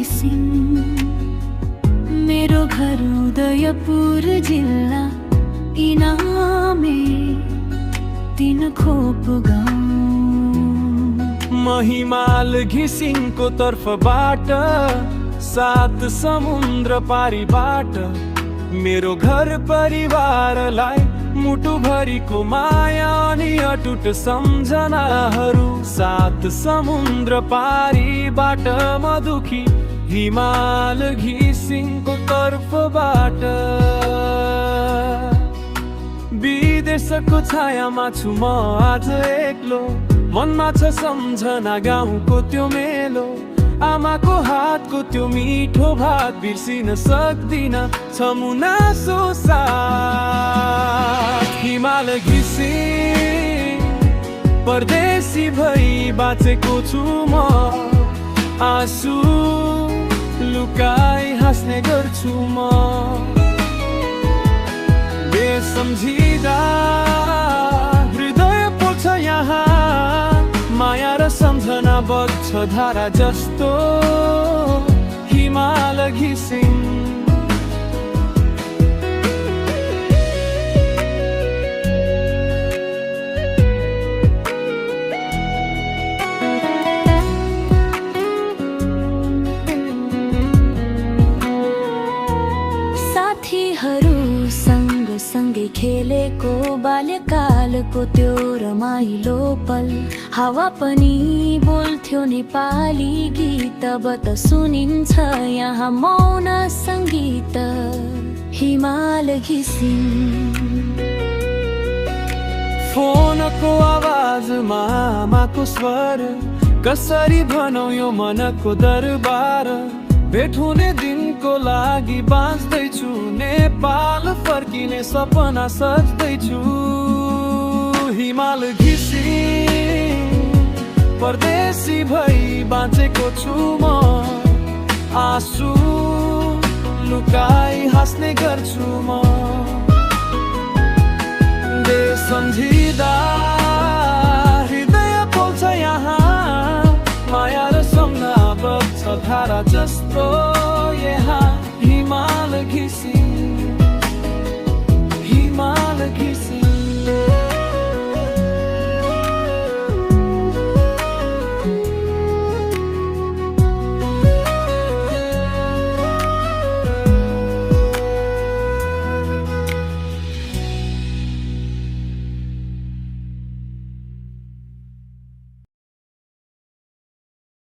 घिसिङ मेरो घर उदयपुर जिल्ला इनामे 3 खोप गाउँ। म हिमाल घिसिङको तर्फबाट 7 समुद्र पारीबाट मेरो घर परिवारलाई मुटुभरिको माया अनि अटुट सम्झनाहरू। 7 समुद्र पारीबाट म दुखी हिमाल घिसिङको तर्फबाट। विदेशको छायामा छु म आज एक्लो, मनमा छ सम्झना गाउँको त्यो मेलो। आमाको हातको त्यो मिठो भात बिर्सिन सक्दिन, छ मुनासो साथ। हिमाल घिसिङ परदेशी भई बाँचेको छु म, आँसु लुकाई हाँस्ने गर्छु म। बेसम्झिँदा हृदय पोल्छ यहाँ, माया र सम्झना बग्छ धारा जस्तो। हिमाल घिसिङ सँगै खेलेको बाल्यकालको त्यो रमाइलो पल। हावा पनि बोल्थ्यो नेपाली गीत, अब त सुनिन्छ यहाँ मौन सङ्गीत। हिमाल घिसिङ फोनको आवाजमा आमाको स्वर, कसरी भनौँ यो मनको दरबार। भेट हुने दिनको लागि बाँच्दैछु, नेपाल फर्किने सपना सच्दैछु। हिमाल घिसिङ परदेशी भई बाँचेको छु म, आँसु लुकाई हाँस्ने गर्छु म। बेसम्झिँदा हृदय पोल्छ यहाँ, माया र सम्झना बग्छ धारा जस्तो यहाँ। हिमाल घिसिङ हिमाल घिसिङ।